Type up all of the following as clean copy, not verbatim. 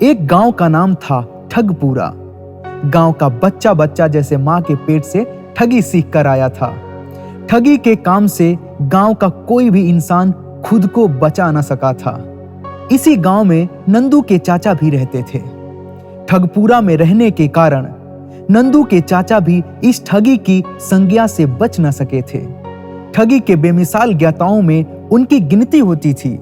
एक गांव का नाम था ठगपुरा। गांव का बच्चा बच्चा जैसे माँ के पेट से ठगी सीख कर आया था। ठगी के काम से गांव का कोई भी इंसान खुद को बचा न सका था। इसी गांव में नंदू के चाचा भी रहते थे। ठगपुरा में रहने के कारण नंदू के चाचा भी इस ठगी की संज्ञा से बच न सके थे। ठगी के बेमिसाल ज्ञाताओं में उनकी गिनती होती थी।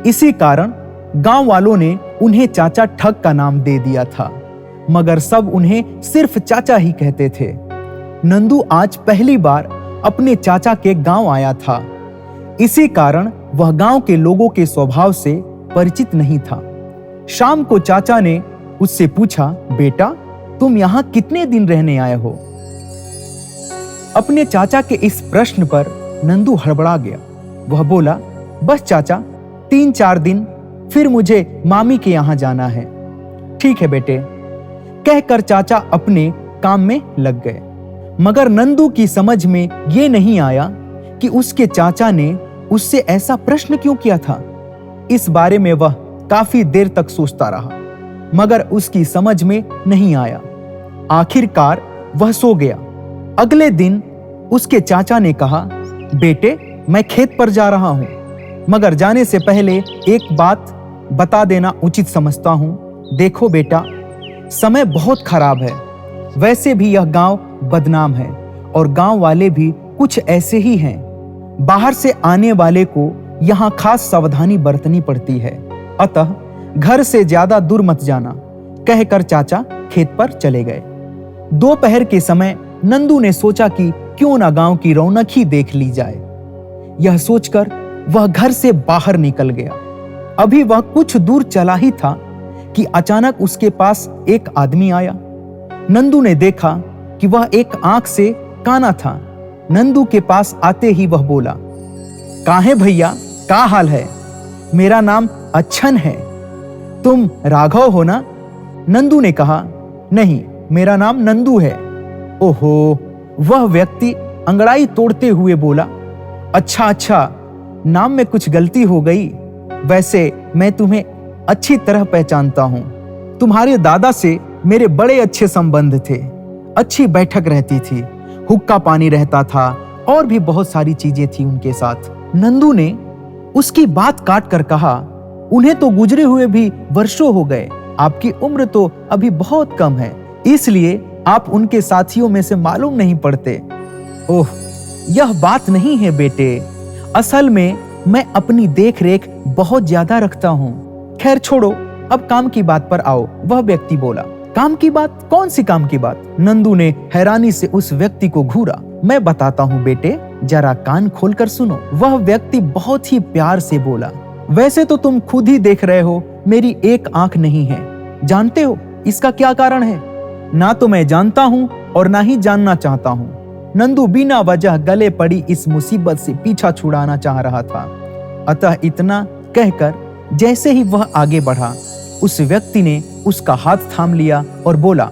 इसी कारण गांव वालों ने उन्हें चाचा ठग का नाम दे दिया था, मगर सब उन्हें सिर्फ चाचा ही कहते थे। नंदू आज पहली बार अपने चाचा के गांव आया था। इसी कारण वह गांव के लोगों के स्वभाव से परिचित नहीं था। शाम को चाचा ने उससे पूछा, बेटा तुम यहाँ कितने दिन रहने आए हो? अपने चाचा के इस प्रश्न पर नंदू हड़बड़ा गया। वह बोला, बस चाचा 3-4 दिन, फिर मुझे मामी के यहाँ जाना है। ठीक है बेटे, कहकर चाचा अपने काम में लग गए। मगर नंदू की समझ में यह नहीं आया कि उसके चाचा ने उससे ऐसा प्रश्न क्यों किया था। इस बारे में वह काफी देर तक सोचता रहा, मगर उसकी समझ में नहीं आया। आखिरकार वह सो गया। अगले दिन उसके चाचा ने कहा, बेटे मैं खेत पर जा रहा हूं, मगर जाने से पहले एक बात बता देना उचित समझता हूं। देखो बेटा, समय बहुत खराब है। वैसे भी यह गांव बदनाम है और गांव वाले भी कुछ ऐसे ही हैं। बाहर से आने वाले को यहां खास सावधानी बरतनी पड़ती है, अतः घर से ज्यादा दूर मत जाना, कहकर चाचा खेत पर चले गए। दोपहर के समय नंदू ने सोचा कि क्यों ना गांव की रौनक ही देख ली जाए। यह सोचकर वह घर से बाहर निकल गया। अभी वह कुछ दूर चला ही था कि अचानक उसके पास एक आदमी आया। नंदू ने देखा कि वह एक आंख से काना था। नंदू के पास आते ही वह बोला, काहे भैया, का हाल है? मेरा नाम अच्छन है। तुम राघव हो ना? नंदू ने कहा, नहीं, मेरा नाम नंदू है। ओहो, वह व्यक्ति अंगड़ाई तोड़ते हुए बोला, अच्छा, नाम में कुछ गलती हो गई। वैसे मैं तुम्हें अच्छी तरह पहचानता हूं। तुम्हारे दादा से मेरे बड़े अच्छे संबंध थे। अच्छी बैठक रहती थी, हुक्का पानी रहता था और भी बहुत सारी चीजें थी उनके साथ। नंदू ने उसकी बात काट कर कहा, उन्हें तो गुजरे हुए भी वर्षों हो गए। आपकी उम्र तो अभी बहुत कम है, इसलिए आप उनके साथियों में से मालूम नहीं पड़ते। ओह, यह बात नहीं है बेटे। असल में मैं अपनी देख रेख बहुत ज्यादा रखता हूँ। खैर छोड़ो, अब काम की बात पर आओ, वह व्यक्ति बोला। काम की बात? कौन सी काम की बात? नंदू ने हैरानी से उस व्यक्ति को घूरा। मैं बताता हूँ बेटे, जरा कान खोलकर सुनो। वह व्यक्ति बहुत ही प्यार से बोला, वैसे तो तुम खुद ही देख रहे हो मेरी एक आंख नहीं है। जानते हो इसका क्या कारण है? ना तो मैं जानता हूँ और ना ही जानना चाहता हूँ। नंदू बिना वजह गले पड़ी इस मुसीबत से पीछा छुड़ाना चाह रहा था। अतः इतना कहकर जैसे ही वह आगे बढ़ा, उस व्यक्ति ने उसका हाथ थाम लिया और बोला,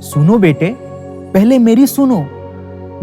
सुनो बेटे, पहले मेरी सुनो।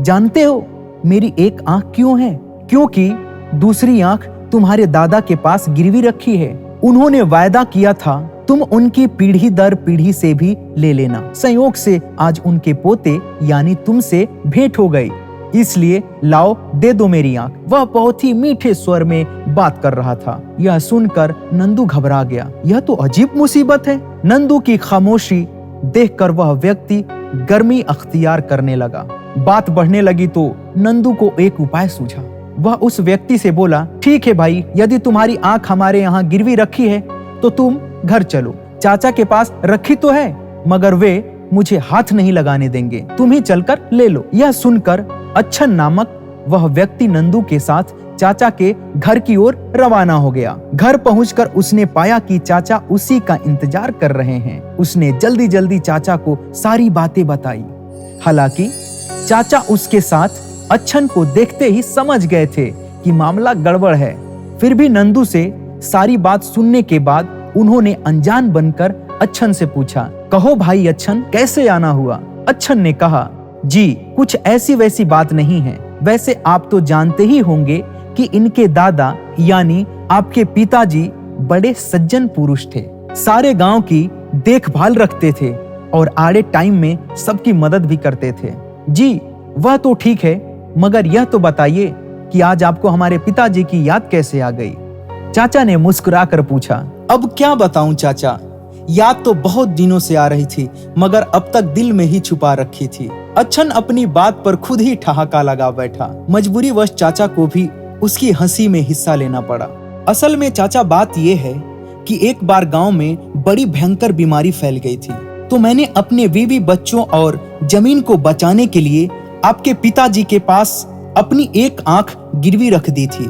जानते हो मेरी एक आंख क्यों है? क्योंकि दूसरी आंख तुम्हारे दादा के पास गिरवी रखी है। उन्होंने वायदा किया था तुम उनकी पीढ़ी दर पीढ़ी से भी ले लेना। संयोग से आज उनके पोते यानी तुमसे भेंट हो गई, इसलिए लाओ दे दो मेरी आंख। वह बहुत ही मीठे स्वर में बात कर रहा था। यह सुनकर नंदू घबरा गया। यह तो अजीब मुसीबत है। नंदू की खामोशी देखकर वह व्यक्ति गर्मी अख्तियार करने लगा। बात बढ़ने लगी तो नंदू को एक उपाय सूझा। वह उस व्यक्ति से बोला, ठीक है भाई, यदि तुम्हारी आंख हमारे यहाँ गिरवी रखी है तो तुम घर चलो। चाचा के पास रखी तो है, मगर वे मुझे हाथ नहीं लगाने देंगे। तुम ही चलकर ले लो। यह सुनकर अच्छन नामक वह व्यक्ति नंदू के साथ चाचा के घर की ओर रवाना हो गया। घर पहुंचकर उसने पाया कि चाचा उसी का इंतजार कर रहे हैं। उसने जल्दी जल्दी चाचा को सारी बातें बताई। हालांकि चाचा उसके साथ अच्छन को देखते ही समझ गए थे कि मामला गड़बड़ है। फिर भी नंदू से सारी बात सुनने के बाद उन्होंने अनजान बनकर अच्छन से पूछा, कहो भाई अच्छन, कैसे आना हुआ? अच्छन ने कहा, जी कुछ ऐसी वैसी बात नहीं है। वैसे आप तो जानते ही होंगे कि इनके दादा यानी आपके पिताजी बड़े सज्जन पुरुष थे। सारे गांव की देखभाल रखते थे और आड़े टाइम में सबकी मदद भी करते थे। जी वह तो ठीक है, मगर यह तो बताइए कि आज आपको हमारे पिताजी की याद कैसे आ गई? चाचा ने मुस्कुराकर पूछा। अब क्या बताऊं चाचा, याद तो बहुत दिनों से आ रही थी, मगर अब तक दिल में ही छुपा रखी थी। अच्छन अपनी बात पर खुद ही ठहाका लगा बैठा। मजबूरीवश चाचा को भी उसकी हंसी में हिस्सा लेना पड़ा। असल में चाचा बात यह है कि एक बार गांव में बड़ी भयंकर बीमारी फैल गई थी, तो मैंने अपने बीवी बच्चों और जमीन को बचाने के लिए आपके पिताजी के पास अपनी एक आंख गिरवी रख दी थी।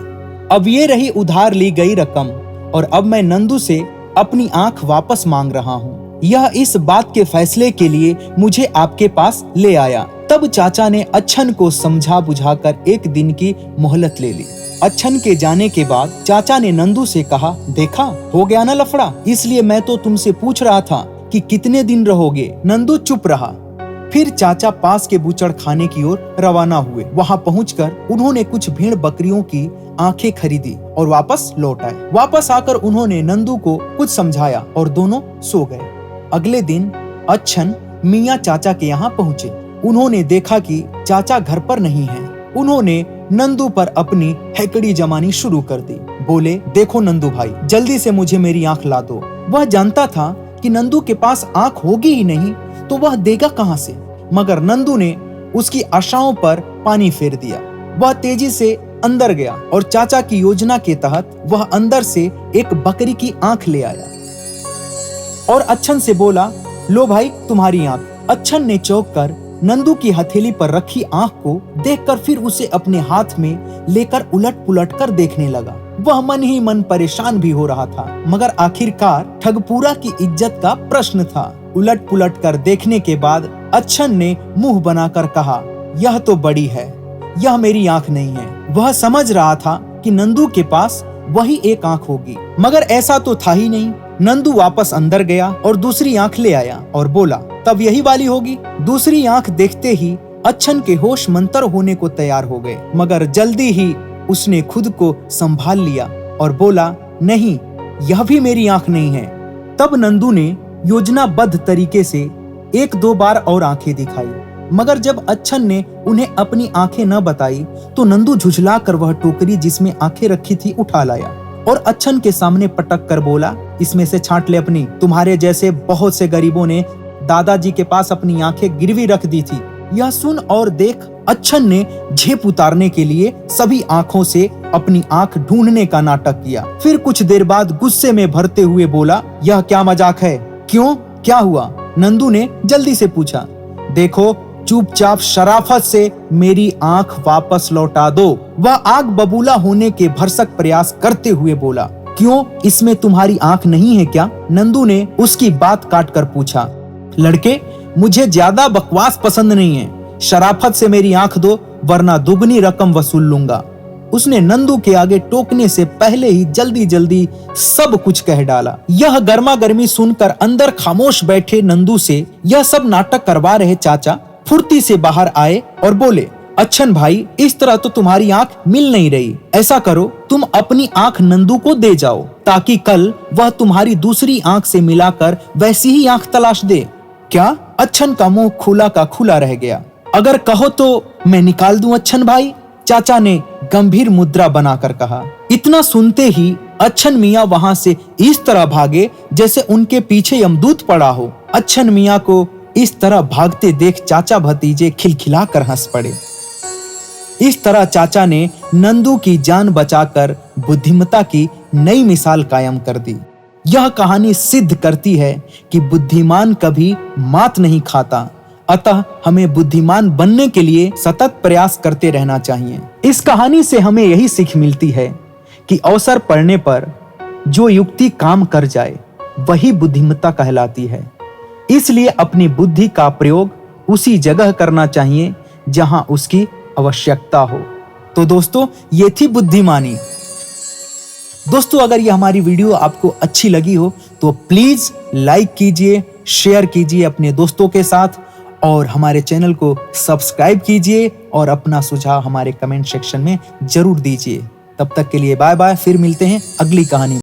अब ये रही उधार ली गई रकम, और अब मैं नंदू से अपनी आंख वापस मांग रहा हूँ। यह इस बात के फैसले के लिए मुझे आपके पास ले आया। तब चाचा ने अच्छन को समझा बुझाकर एक दिन की मोहलत ले ली। अच्छन के जाने के बाद चाचा ने नंदू से कहा, देखा हो गया ना लफड़ा, इसलिए मैं तो तुमसे पूछ रहा था कि कितने दिन रहोगे। नंदू चुप रहा। फिर चाचा पास के बूचड़ खाने की ओर रवाना हुए। वहां पहुंचकर उन्होंने कुछ भेड़ बकरियों की आंखें खरीदी और वापस लौट आए। वापस आकर उन्होंने नंदू को कुछ समझाया और दोनों सो गए। अगले दिन अच्छन मियाँ चाचा के यहाँ पहुँचे। उन्होंने देखा कि चाचा घर पर नहीं है। उन्होंने नंदू पर अपनी हैकड़ी जमानी शुरू कर दी। बोले, देखो नंदू भाई, जल्दी से मुझे मेरी आंख ला दो। वह जानता था कि नंदू के पास आंख होगी ही नहीं, तो वह देगा कहां से। मगर नंदू ने उसकी आशाओं पर पानी फेर दिया। वह तेजी से अंदर गया और चाचा की योजना के तहत वह अंदर से एक बकरी की आंख ले आया और अच्छन से बोला, लो भाई तुम्हारी आंख। अच्छन ने चौंक कर नंदू की हथेली पर रखी आंख को देखकर फिर उसे अपने हाथ में लेकर उलट पुलट कर देखने लगा। वह मन ही मन परेशान भी हो रहा था, मगर आखिरकार ठगपुरा की इज्जत का प्रश्न था। उलट पुलट कर देखने के बाद अच्छन ने मुंह बनाकर कहा, यह तो बड़ी है, यह मेरी आंख नहीं है। वह समझ रहा था कि नंदू के पास वही एक आंख होगी, मगर ऐसा तो था ही नहीं। नंदू वापस अंदर गया और दूसरी आंख ले आया और बोला, तब यही वाली होगी। दूसरी आंख देखते ही अच्छन के होश मंतर होने को तैयार हो गए, मगर जल्दी ही उसने खुद को संभाल लिया और बोला, नहीं, यह भी मेरी आंख नहीं है। तब नंदू ने योजनाबद्ध तरीके से एक दो बार और आंखें दिखाई, मगर जब अच्छन ने उन्हें अपनी आंखें न बताई तो नंदू झुझला कर वह टोकरी जिसमें आंखें रखी थी उठा लाया और अच्छन के सामने पटक कर बोला, इसमें से छांट ले अपनी। तुम्हारे जैसे बहुत से गरीबों ने दादाजी के पास अपनी आंखें गिरवी रख दी थी। यह सुन और देख अच्छन ने झेप उतारने के लिए सभी आंखों से अपनी आंख ढूंढने का नाटक किया। फिर कुछ देर बाद गुस्से में भरते हुए बोला, यह क्या मजाक है? क्यों, क्या हुआ? नंदू ने जल्दी से पूछा। देखो, चुपचाप शराफत से मेरी आंख वापस लौटा दो। वह आग बबूला होने के भरसक प्रयास करते हुए बोला, क्यों, इसमें तुम्हारी आंख नहीं है क्या? नंदू ने उसकी बात काट कर पूछा। लड़के, मुझे ज्यादा बकवास पसंद नहीं है। शराफत से मेरी आंख दो, वरना दुगनी रकम वसूल लूंगा। उसने नंदू के आगे टोकने से पहले ही जल्दी जल्दी सब कुछ कह डाला। यह गर्मा गर्मी सुनकर अंदर खामोश बैठे नंदू से यह सब नाटक करवा रहे चाचा फुर्ती से बाहर आए और बोले, अच्छन भाई, इस तरह तो तुम्हारी आंख मिल नहीं रही। ऐसा करो, तुम अपनी आंख नंदू को दे जाओ, ताकि कल वह तुम्हारी दूसरी आंख से मिलाकर वैसी ही आंख तलाश दे। क्या? अच्छन का मुंह खुला का खुला रह गया। अगर कहो तो मैं निकाल दूं अच्छन भाई, चाचा ने गंभीर मुद्रा बनाकर कहा। इतना सुनते ही अच्छन मियाँ वहां से इस तरह भागे जैसे उनके पीछे यमदूत पड़ा हो। अच्छन मियाँ को इस तरह भागते देख चाचा भतीजे खिलखिलाकर हंस पड़े। इस तरह चाचा ने नंदू की जान बचाकर बुद्धिमत्ता की नई मिसाल कायम कर दी। यह कहानी सिद्ध करती है कि बुद्धिमान कभी मात नहीं खाता, अतः हमें बुद्धिमान बनने के लिए सतत प्रयास करते रहना चाहिए। इस कहानी से हमें यही सीख मिलती है कि अवसर पड़ने पर जो युक्ति काम कर जाए वही बुद्धिमत्ता कहलाती है। इसलिए अपनी बुद्धि का प्रयोग उसी जगह करना चाहिए जहां उसकी आवश्यकता हो। तो दोस्तों, ये थी बुद्धिमानी। दोस्तों, अगर ये हमारी वीडियो आपको अच्छी लगी हो तो प्लीज लाइक कीजिए, शेयर कीजिए अपने दोस्तों के साथ और हमारे चैनल को सब्सक्राइब कीजिए और अपना सुझाव हमारे कमेंट सेक्शन में जरूर दीजिए। तब तक के लिए बाय बाय, फिर मिलते हैं अगली कहानी में।